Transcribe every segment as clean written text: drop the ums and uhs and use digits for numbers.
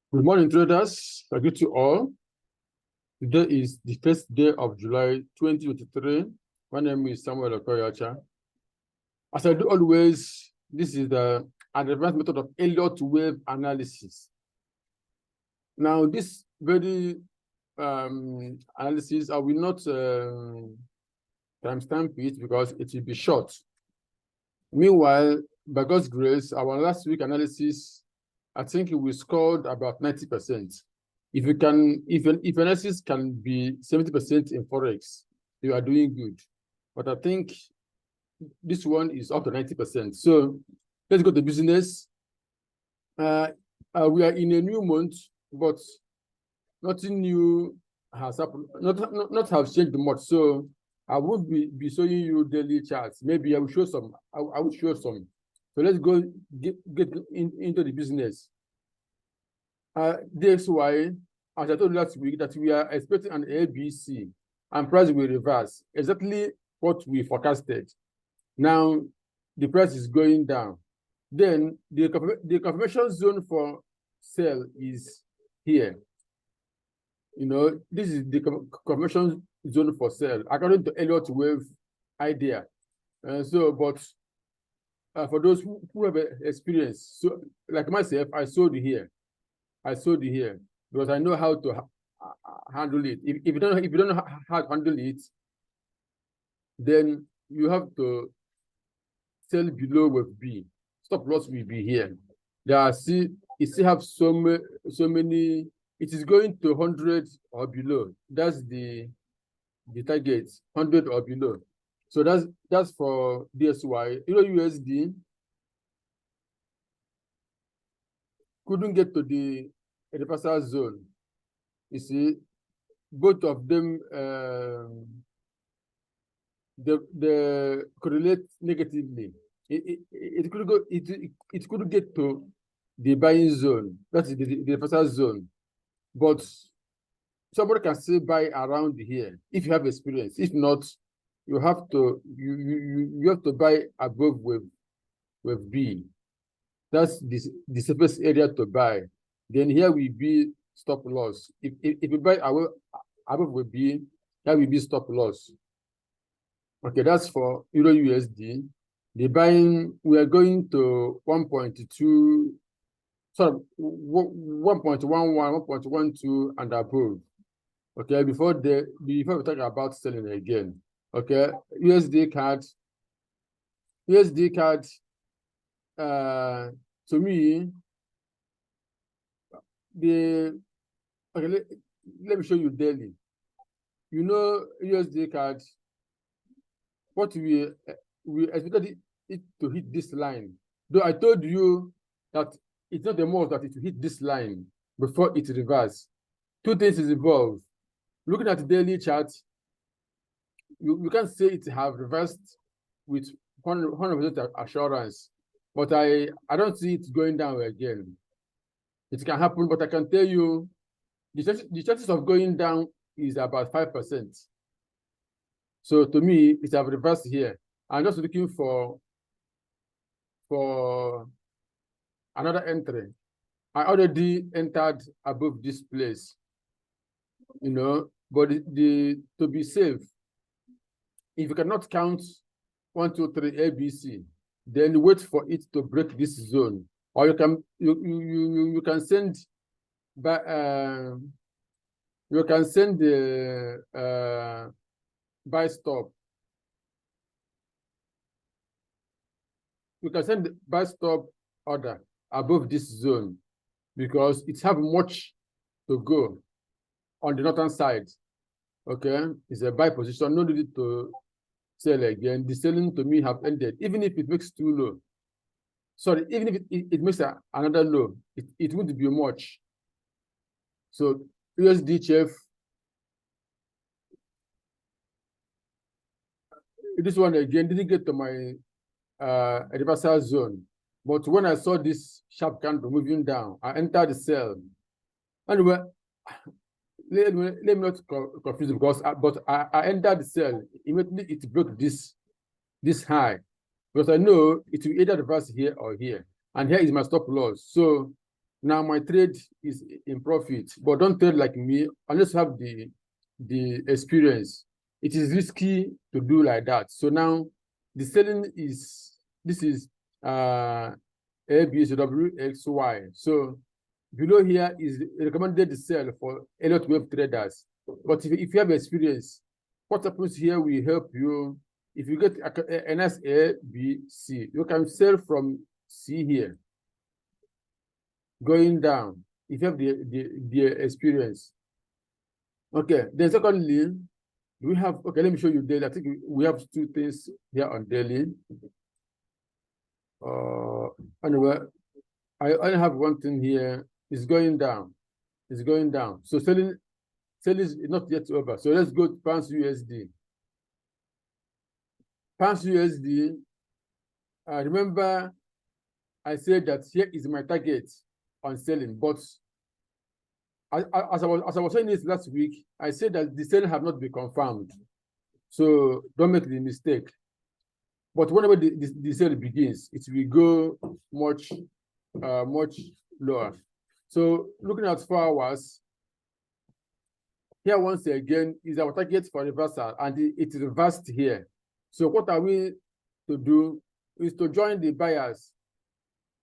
Good morning, traders. I greet you all. Today is the first day of July 2023. My name is Samuel Okoyeocha. As I do always, this is the advanced method of Elliott Wave analysis. Now, this very analysis, I will not timestamp it because it will be short. Meanwhile, by God's grace, our last week analysis, I think we scored about 90%. If analysis can be 70% in forex, you are doing good. But I think this one is up to 90%. So let's go to business. We are in a new month, but nothing new has happened. Not have changed much. So I won't be showing you daily charts. Maybe I will show some. I will show some. So let's go get into the business. That's why, as I told you last week, that we are expecting an ABC and price will reverse. Exactly what we forecasted. Now, the price is going down. Then the confirmation zone for sell is here. You know, this is the confirmation zone for sell, according to Elliott Wave idea. But for those who have experience, so like myself, I sold here. Because I know how to handle it. If you don't know how to handle it, then you have to sell below with B. Stop loss will be here. It still have so many. It is going to 100 or below. That's the target, 100 or below. So that's for DSY. USD couldn't get to the reversal zone. You see, both of them they correlate negatively. It could get to the buying zone. That's the reversal zone. But somebody can still buy around here if you have experience. If not, you have to buy above with B. That's the safest area to buy. Then here will be stop loss. If you buy above with B, that will be stop loss. Okay, that's for Euro USD. The buying, we are going to 1.2, sorry, 1.11, 1.12 and above. Okay, before we talk about selling again. Okay, USD card, to me, okay, let me show you daily. You know, USD card, what we expected it to hit this line. Though I told you that it's not the most that it will hit this line before it reverses. Two things is involved. Looking at the daily chart, you can't say it have reversed with 100% assurance, but I don't see it going down again. It can happen, but I can tell you the chances of going down is about 5%. So to me, it have reversed here. I'm just looking for another entry. I already entered above this place, you know, but to be safe, if you cannot count 1, 2, 3 ABC, then wait for it to break this zone. Or you can send the buy stop. You can send the buy stop order above this zone because it have much to go on the northern side. Okay, it's a buy position. No need to sell again. The selling to me have ended, even if it makes too low. Sorry, even if it makes another low, it wouldn't be much. So USD this one again didn't get to my reversal zone. But when I saw this sharp candle moving down, I entered the sell. Anyway, let me not confuse because I entered the sell. Immediately it broke this high. Because I know it will either reverse here or here. And here is my stop loss. So Now my trade is in profit, but don't trade like me unless you have the experience. It is risky to do like that. So now the selling is, this is ABSWXY. So below here is recommended sell for Elliott Wave traders. But if you have experience, what happens here will help you. If you get a nice A, B, C, you can sell from C here, going down, if you have the experience. Okay, then secondly, we have, okay, let me show you daily. I think we have two things here on daily. Anyway, I only have one thing here. It's going down. It's going down. So selling is not yet over. So let's go to pounds USD. Pounds USD. Remember, I said that here is my target on selling, but as I was saying this last week, I said that the sale have not been confirmed. So don't make the mistake. But whenever the sale begins, it will go much lower. So looking at 4 hours, here once again is our target for reversal, and it reversed here. So what are we to do is to join the buyers.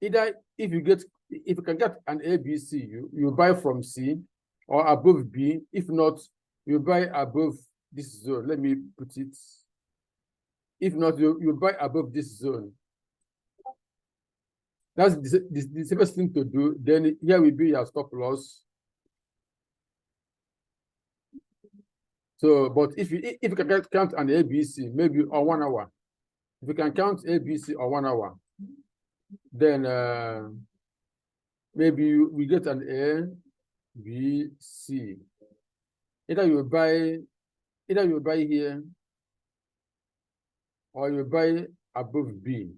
Either if you can get an ABC, you buy from C or above B. If not, you buy above this zone. Let me put it. If not, you buy above this zone. That's the safest thing to do. Then here will be your stop loss. So, but if you can count an ABC, maybe on 1 hour, if you can count ABC on 1 hour, then maybe we get an A, B, C. Either you buy here, or you buy above B.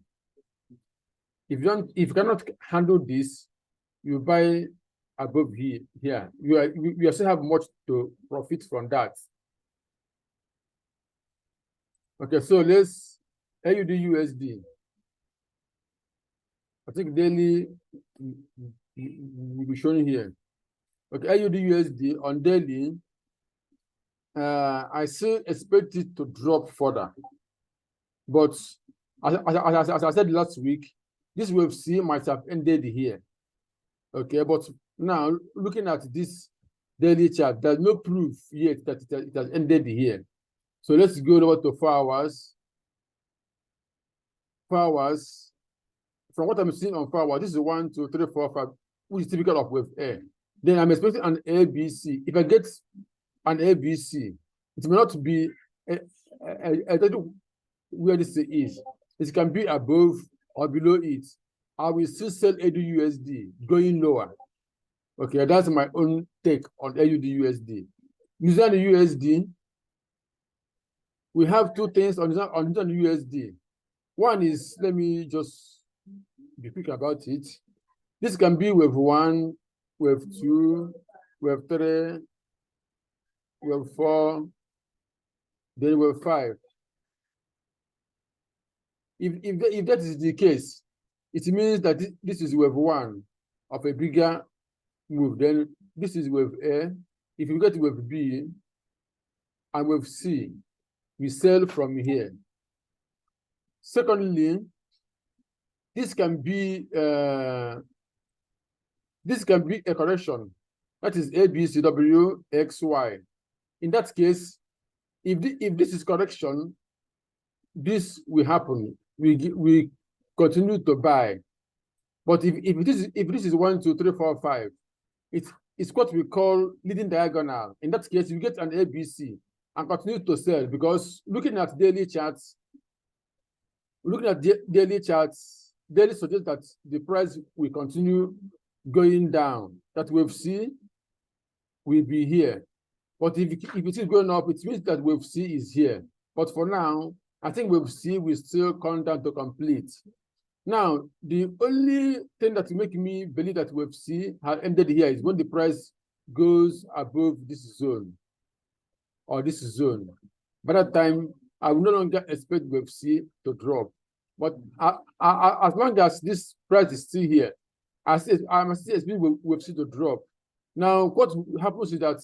If you cannot handle this, you buy above here. You still have much to profit from that. Okay, so let's AUD USD. I think daily will be shown here. Okay, AUD USD on daily, I still expect it to drop further. But as I said last week, this wave C might have ended here. Okay, but now looking at this daily chart, there's no proof yet that it has ended here. So let's go over to 4 hours. 4 hours. From what I'm seeing on 4 hours, this is 1, 2, 3, 4, 5, which is typical of wave A. Then I'm expecting an ABC. If I get an ABC, it may not be I don't know where this is. It can be above or below it. I will still sell AUD/USD going lower. Okay, that's my own take on AUD/USD. New Zealand USD, we have two things on New Zealand USD. One is, let me just be quick about it. This can be wave 1, wave 2, wave 3, wave 4, then wave 5. If that is the case, it means that this is wave 1 of a bigger move. Then this is wave A. If you get wave B and wave C, we sell from here. Secondly, this can be a correction. That is ABCWXY. In that case, if this is correction, this will happen. We continue to buy. But if this is 1, 2, 3, 4, 5, it's what we call leading diagonal. In that case, you get an ABC and continue to sell, because looking at daily charts, daily suggests that the price will continue going down. That wave C will be here. But if it is going up, it means that wave C is here. But for now, I think wave C will still come down to complete. Now, the only thing that will make me believe that wave C has ended here is when the price goes above this zone or this zone. By that time, I will no longer expect wave C to drop. But as long as this price is still here, I must see we've seen the drop. Now, what happens is that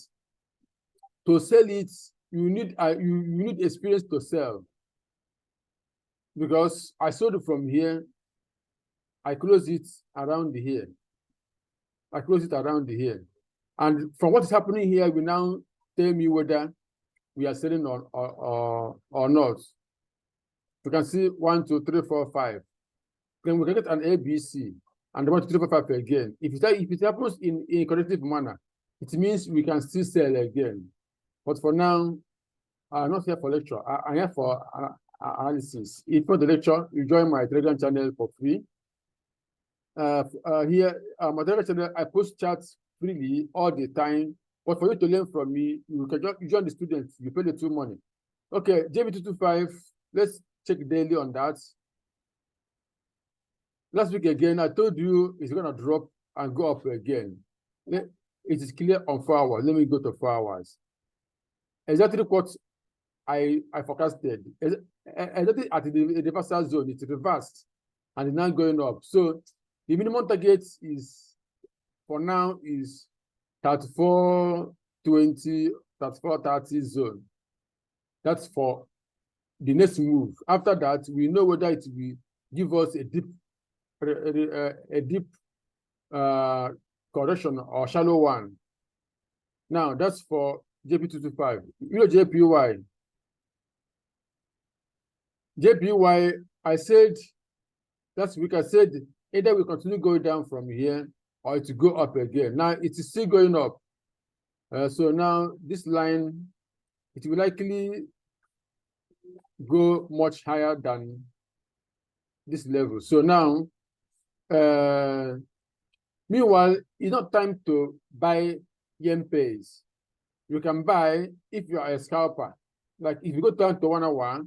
to sell it, you need experience to sell. Because I sold it from here, I close it around here. I close it around here. And from what is happening here, we now tell me whether we are selling or not. You can see 1, 2, 3, 4, 5. Then we can get an ABC and 1, 2, 3, 4, 5 again. If it happens in a corrective manner, it means we can still sell again. But for now, I'm not here for lecture. I'm here for analysis. If for the lecture, you join my Telegram channel for free. Here, my Telegram channel, I post charts freely all the time. But for you to learn from me, you can join the students. You pay the 2 money. Okay, JB225. Let's check daily on that. Last week again, I told you it's going to drop and go up again. It is clear on 4 hours. Let me go to 4 hours. Exactly what I forecasted. Exactly at the reversal zone, it's reversed and it's now going up. So the minimum target is for now is 34.20, 34.30 zone. That's for the next move. After that, we know whether it will give us a deep correction or shallow one. Now that's for JP225. You know JPY. JPY, I said last week, I said either we continue going down from here or it will go up again. Now it is still going up. So now this line, it will likely go much higher than this level. So now, meanwhile, it's not time to buy yen pays. You can buy if you are a scalper. Like if you go down to 1 hour,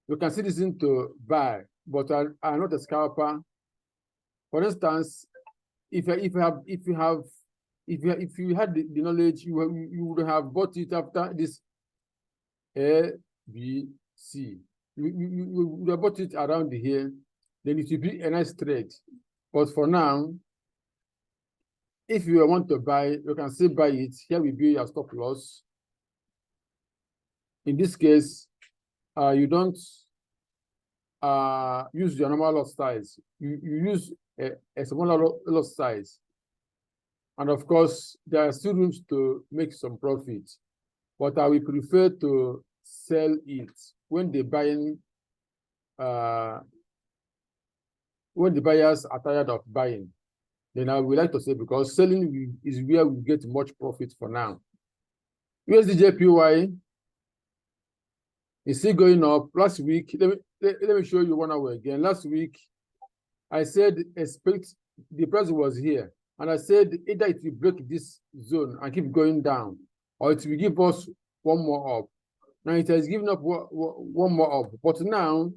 you can see this to buy, but I'm not a scalper. For instance, if you had the knowledge, you would have bought it after this A, B, C. You would have bought it around here, then it will be a nice trade. But for now, if you want to buy, you can still buy it. Here will be your stop loss. In this case, you don't use your normal lot size. You use a smaller lot size. And of course, there are still rooms to make some profit. But I will prefer to sell it when the buyers are tired of buying. Then I would like to say, because selling is where we get much profit for now. USDJPY is still going up. Last week, let me show you 1 hour again. Last week, I said expect the price was here. And I said either it will break this zone and keep going down, or it will give us one more up. Now it has given up one more up. But now,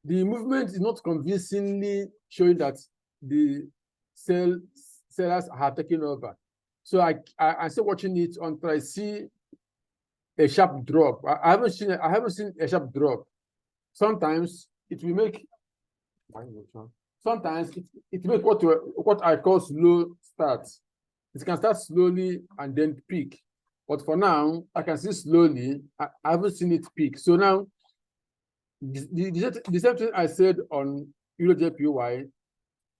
the movement is not convincingly showing that the sellers have taken over. So I'm still watching it until I see a sharp drop. I haven't seen a sharp drop. Sometimes it will make it make what I call slow starts. It can start slowly and then peak. But for now, I can see slowly. I haven't seen it peak. So now, the same thing I said on EuroJPY,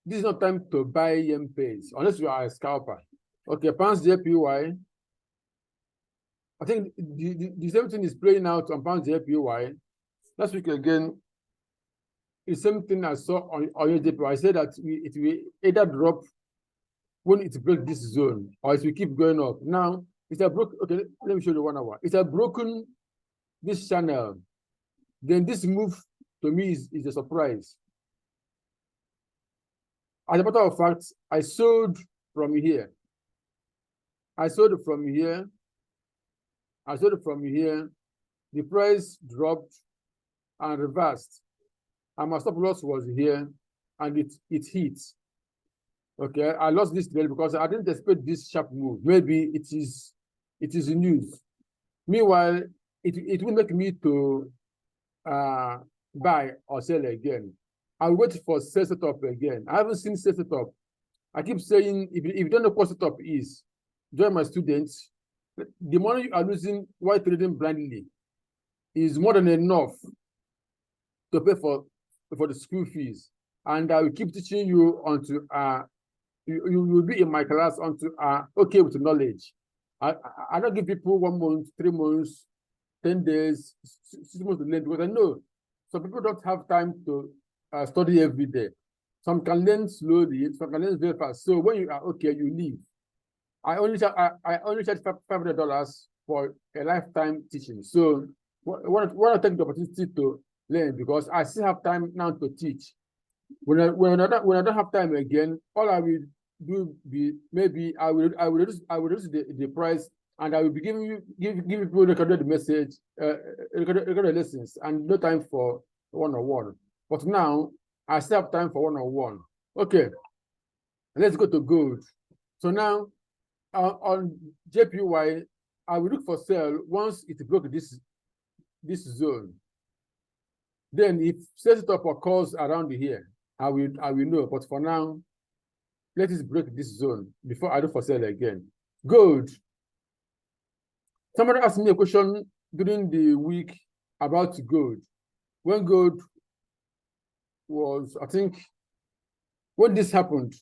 this is not time to buy yen pays unless you are a scalper. Okay, pounds JPY. I think the same thing is playing out on pounds JPY. Last week again, the same thing I saw on JPY. I said that it will either drop when it breaks this zone or it will keep going up. Now, it's a broken. Okay, let me show you 1 hour. It's a broken this channel. Then this move to me is a surprise. As a matter of fact, I sold from here. I sold from here. I sold from here. The price dropped and reversed. And my stop loss was here, and it hit. Okay, I lost this trade because I didn't expect this sharp move. Maybe it is news. Meanwhile, it will make me to buy or sell again. I'll wait for sell setup again. I haven't seen sell setup. I keep saying, if you don't know what setup is, join my students. The money you are losing while trading blindly is more than enough to pay for the school fees. And I will keep teaching you until you will be in my class until okay with knowledge. I don't give people 1 month, 3 months, 10 days, 6 months to learn, because I know some people don't have time to study every day. Some can learn slowly, some can learn very fast. So when you are okay, you leave. I only charge $500 for a lifetime teaching. So when I take the opportunity to learn, because I still have time now to teach. When I don't have time again, all I will do maybe I will reduce the price, and I will be giving people recorded message, recorded lessons, and no time for one-on-one. But now I still have time for one-on-one. Okay, let's go to gold. So now on JPY, I will look for sell once it broke this zone. Then if setup occurs around here, I will know. But for now, let us break this zone before I do for sale again. Gold. Somebody asked me a question during the week about gold. When gold was, I think, when this happened,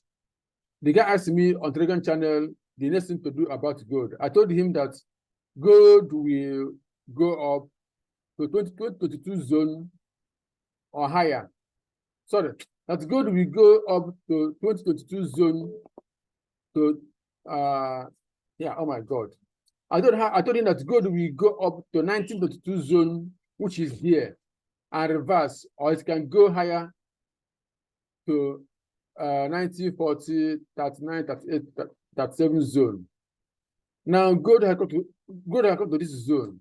the guy asked me on Telegram channel the next thing to do about gold. I told him that gold will go up to 2022 zone or higher. Sorry, that gold will go up to 2022 zone to yeah, oh my God. I told him that gold will go up to 1922 zone, which is here, and reverse, or it can go higher to 1940, 39, 38, 37 zone. Now gold has come to this zone,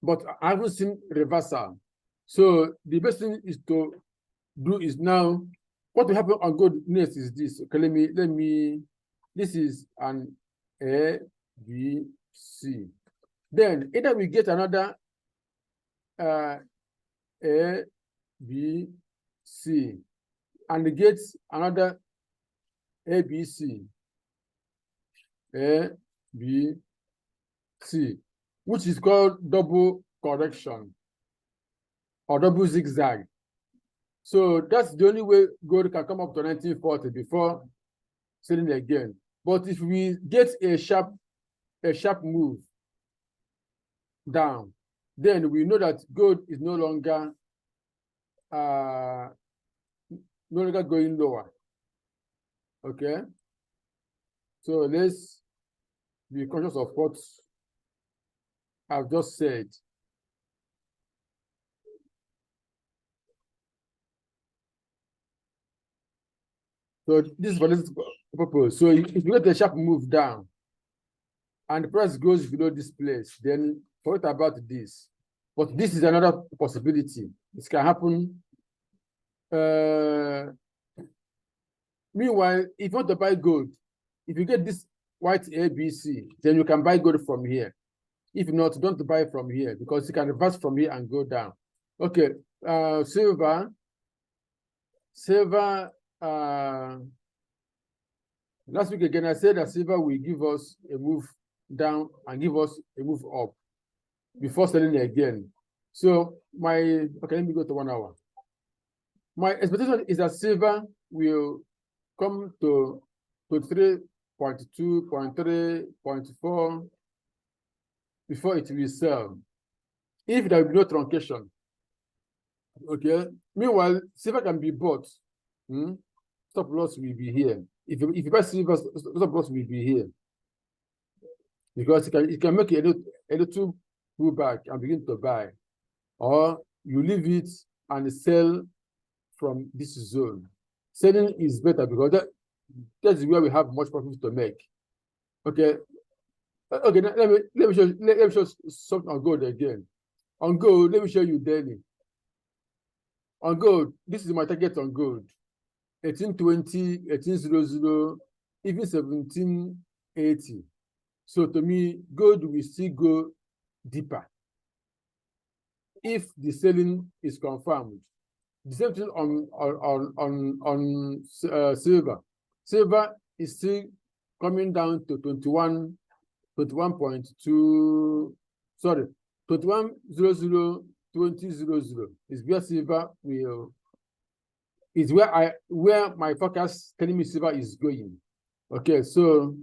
but I haven't seen reversal. So the best thing is to do is now, what will happen on gold next is this. Okay, let me, this is an A, B, C. Then either we get another A, B, C, and get another A, B, C, A, B, C, which is called double correction or double zigzag. So that's the only way gold can come up to 1940 before selling again. But if we get a sharp move down, then we know that gold is no longer going lower. Okay. So let's be conscious of what I've just said. So this is for this purpose. So if you get a sharp move down and the price goes below this place, then forget about this. But this is another possibility. This can happen. Meanwhile, if you want to buy gold, if you get this white ABC, then you can buy gold from here. If not, don't buy from here, because you can reverse from here and go down. Okay, silver, last week again, I said that silver will give us a move down and give us a move up before selling again. So okay, let me go to 1 hour. My expectation is that silver will come to 3.2, 0.3, 0.4 before it will sell, if there will be no truncation. Okay. Meanwhile, silver can be bought. Stop loss will be here. If you buy silver, stop loss will be here, because it can make a little pullback and begin to buy, or you leave it and sell from this zone. Selling is better because that's where we have much profit to make. Okay. Okay, now let me show something on gold again. On gold, let me show you daily. On gold, this is my target on gold. 1820, 1800, even 1780. So to me, gold will still go deeper if the selling is confirmed. The same thing on silver. Silver is still coming down to 21.2, sorry, 21.002000 is where silver will, is where my forecast telling me silver is going. Okay, so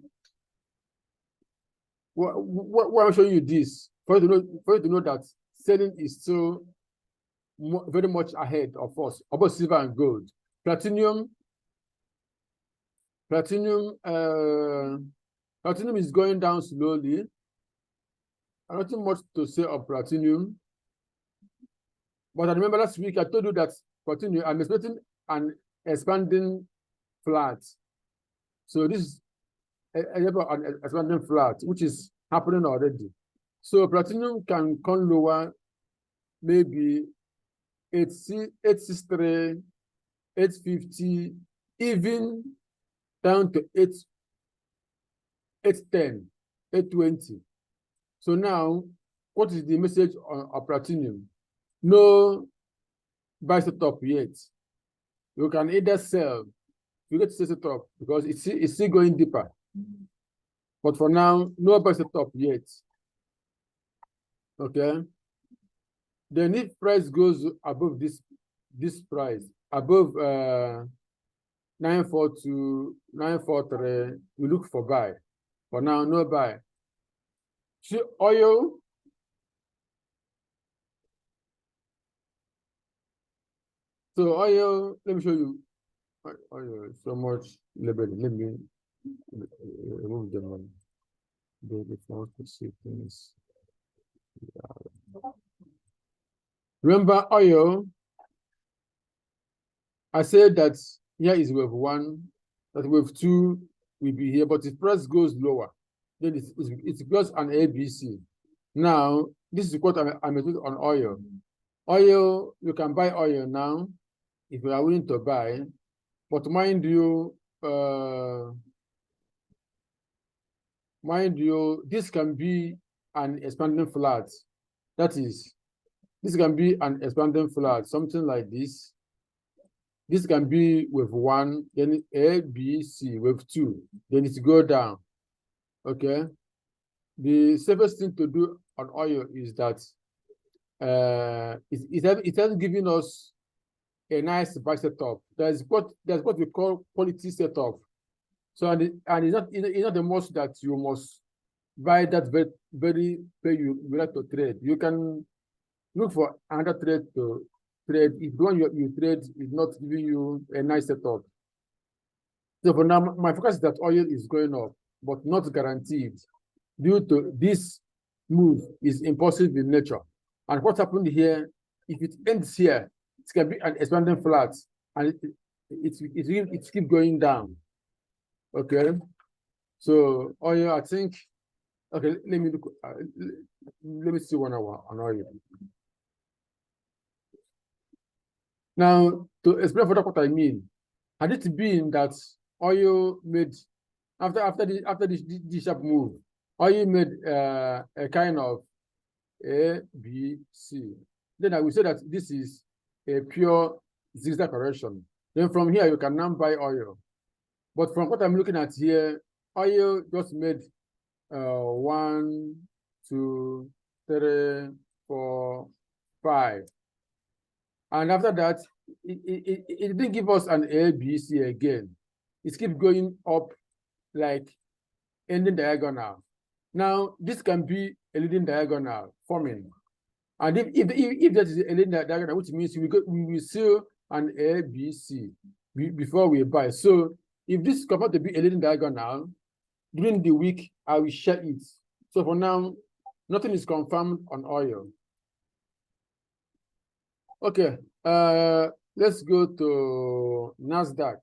why I'm showing you this for you to know that selling is still very much ahead of us about silver and gold. Platinum is going down slowly. Nothing much to say of platinum. But I remember last week I told you that platinum, I'm expecting an expanding flat. So this is an expanding flat, which is happening already. So platinum can come lower, maybe 863, 850, even down to 810, 820. So now, what is the message of platinum? No buy setup yet. You can either sell, you get to set up because it's still going deeper. But for now, no buy setup yet. Okay. Then if price goes above this price, above 942, 943, we look for buy. For now, no buy. See, oil. So oil, let me show you. Oil is so much labeled. Let me remove them on the want to see things. Remember oil, I said that here is wave 1, that wave 2 will be here, but if price goes lower, then it goes an ABC. Now, this is what I'm doing on oil. Oil, you can buy oil now if you are willing to buy, but mind you, this can be an expanding flat. That is, this can be an expanding flat, something like this. This can be wave 1, then A, B, C, wave 2, then it go down. Okay. The safest thing to do on oil is that it has given us a nice buy setup. There's what we call quality setup. So and it's not the most that you must buy that very pay you like to trade. You can look for another trade to trade if the one you trade is not giving you a nice setup. So for now, my focus is that oil is going up, but not guaranteed due to this move is impulsive in nature. And what happened here, if it ends here, it can be an expanding flat, and it keep going down. Okay, so oil, I think. Okay, let me look. Let me see 1 hour on oil. Now, to explain further what I mean, had it been that oil made after this sharp move, oil made a kind of A, B, C, then I will say that this is a pure zigzag correction. Then from here you can now buy oil. But from what I'm looking at here, oil just made 1, 2, 3, 4, 5. And after that, it didn't give us an A, B, C again. It keeps going up like ending diagonal. Now, this can be a leading diagonal forming. And if that is a leading diagonal, which means we will sell an A, B, C before we buy. So if this is going to be a leading diagonal, during the week, I will share it. So for now, nothing is confirmed on oil. Okay, let's go to NASDAQ.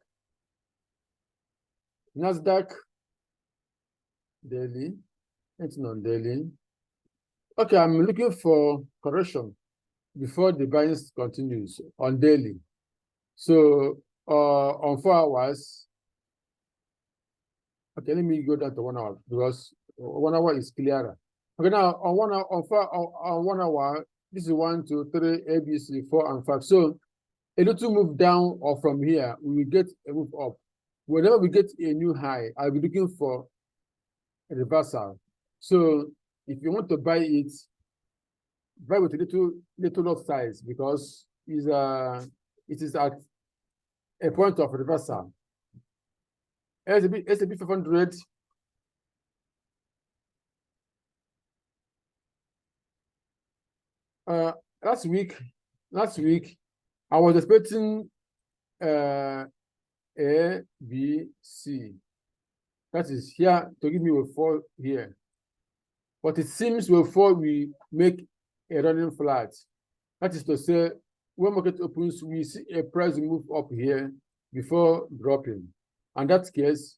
NASDAQ daily, it's not daily. Okay, I'm looking for correction before the buying continues on daily. So on 4 hours, okay, let me go down to 1 hour because 1 hour is clearer. Okay, now on 1 hour, on 1 hour, this is 1, 2, 3, A, B, C, 4, and 5. So a little move down or from here, we will get a move up. whenever we get a new high, I'll be looking for a reversal. So if you want to buy it, buy with a little lot size, because it is at a point of reversal. S&P 500. Last week, I was expecting A, B, C. That is here to give me a 4 here. But it seems before we make a running flat. That is to say, when market opens, we see a price move up here before dropping. And that case,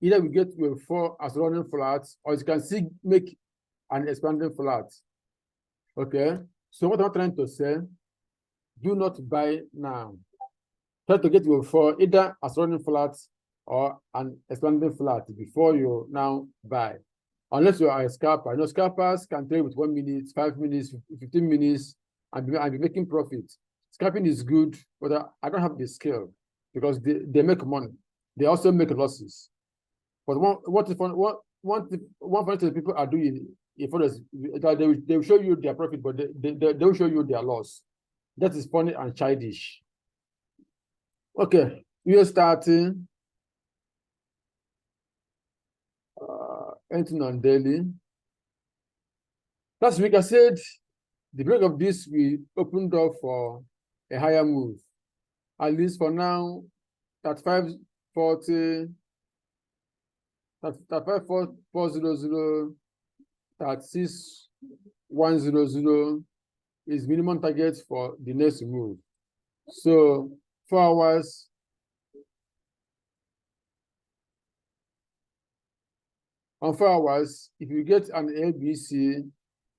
either we get to a 4 as running flat, or you can see make an expanding flat. Okay, so what I'm trying to say, do not buy now. Try to get to a 4 either as running flat or an expanding flat before you now buy. Unless you are a scalper. You know, scalpers can trade with 1 minute, 5 minutes, 15 minutes, and be making profit. Scalping is good, but I don't have the skill, because they make money. They also make losses. But one thing people are doing, if others, they will show you their profit, but they will show you their loss. That is funny and childish. Okay, we are starting. Entering on daily. Last week I said the break of this we opened up for a higher move. At least for now, 35.40, 35.400, 36.100 is minimum target for the next move. So 4 hours. On 4 hours, if you get an ABC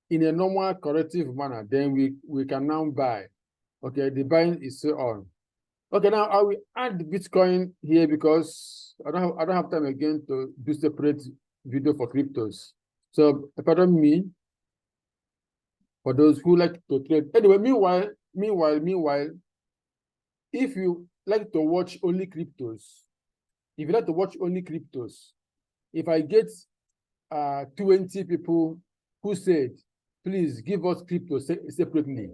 in a normal corrective manner, then we can now buy. Okay, the buying is still on. Okay, now I will add Bitcoin here because I don't have time again to do separate video for cryptos. So pardon me for those who like to trade. Anyway, meanwhile, if you like to watch only cryptos, if I get 20 people who said, please give us crypto separately,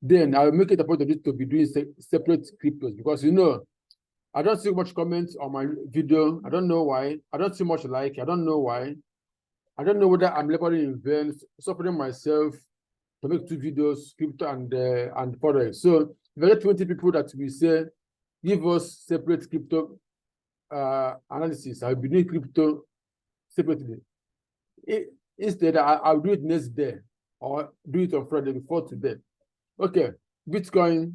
then I'll make it a point of it to be doing separate cryptos, because you know, I don't see much comments on my video. I don't know why. I don't see much like. I don't know why. I don't know whether I'm laboring in vain, suffering myself to make 2 videos, crypto and forex. So if I get 20 people that will say, give us separate crypto analysis, I'll be doing crypto separately. Instead, I'll do it next day or do it on Friday before today. Okay, Bitcoin.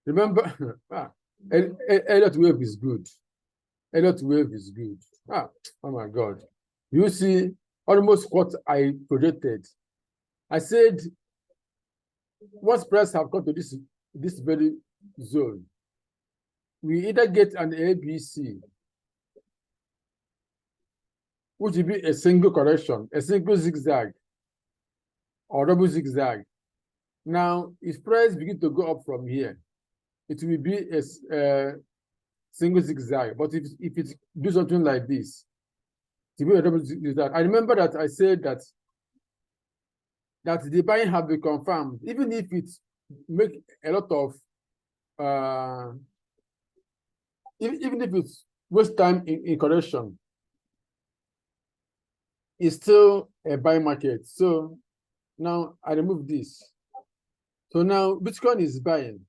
Remember, Elliott Wave is good. Elliott Wave is good. Oh my God. You see almost what I projected. I said, once price have come to this very zone, we either get an ABC, which will be a single correction, a single zigzag, or double zigzag. Now, if price begin to go up from here, it will be a single zigzag. But if it do something like this, it will be a double zigzag. I remember that I said that the buying have been confirmed, even if it make a lot of even if it's waste time in correction, it's still a buy market. So now I remove this. So now Bitcoin is buying.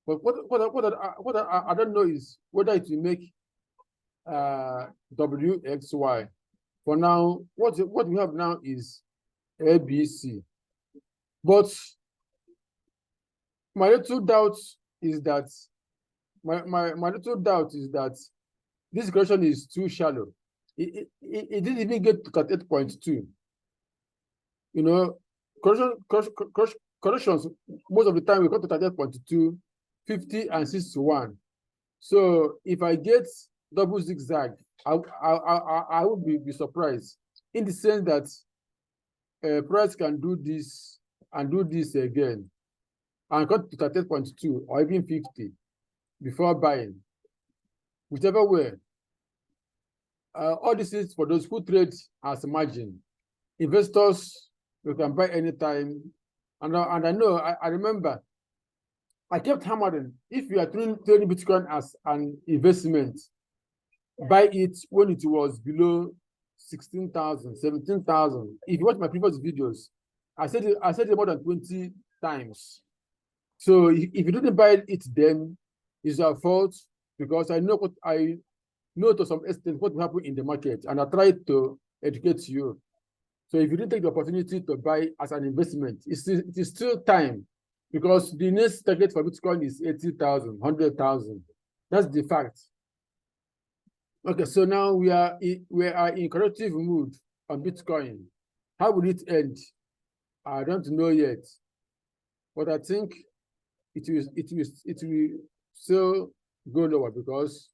But what I don't know is whether it will make WXY. For now, what we have now is ABC. But my little doubt is that this correction is too shallow. It didn't even get to 38.2. You know, corrections most of the time we got to 38.2, 50 and 61. So if I get double zigzag, I would be surprised, in the sense that price can do this and do this again. and got to 38.2 or even 50 before buying. Whichever way, all this is for those who trade as a margin. Investors, you can buy anytime. And I know, I remember, I kept hammering, if you are trading Bitcoin as an investment, buy it when it was below 16,000, 17,000. If you watch my previous videos, I said it more than 20 times. So if you didn't buy it then, it's your fault, because I know to some extent what will happen in the market, and I tried to educate you. So if you didn't take the opportunity to buy as an investment, it is still time, because the next target for Bitcoin is 80,000, 100,000. That's the fact. Okay, so now we are in corrective mood on Bitcoin. How will it end? I don't know yet, but I think it will still go lower, because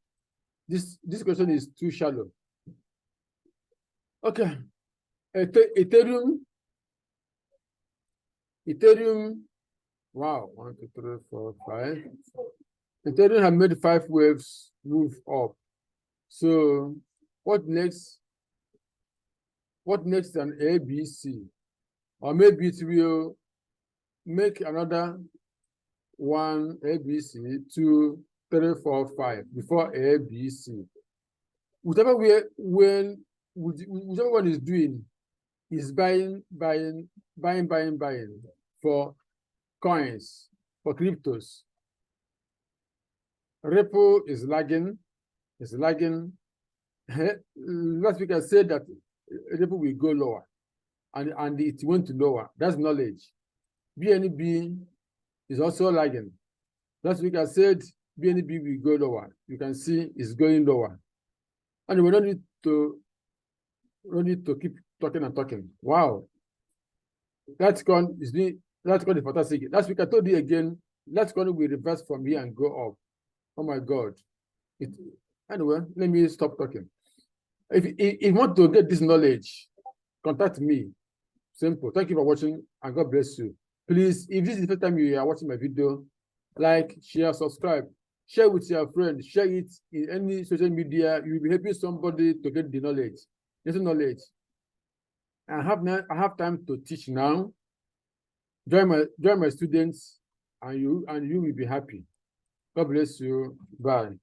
this question is too shallow. Okay, Ethereum. Wow, 1, 2, 3, 4, 5. Ethereum have made 5 waves move up. So what next? What next than ABC? Or maybe it will make another 1 ABC, 2, 3, 4, 5 before ABC. Whichever one is doing is buying for coins, for cryptos. Ripple is lagging. Last week I said that Ripple will go lower, and it went lower. That's knowledge. BNB is also lagging. Last week I said BNB will go lower. You can see it's going lower. And we don't need to keep talking. Wow. Litecoin is the fantastic. Last week I told you again, Litecoin will reverse from here and go up. Oh my God. Anyway, let me stop talking. If you want to get this knowledge, contact me. Simple. Thank you for watching, and God bless you. Please, if this is the first time you are watching my video, like, share, subscribe, share with your friends, share it in any social media. You'll be helping somebody to get the knowledge. This knowledge. I have time to teach now. Join my students, and you will be happy. God bless you. Bye.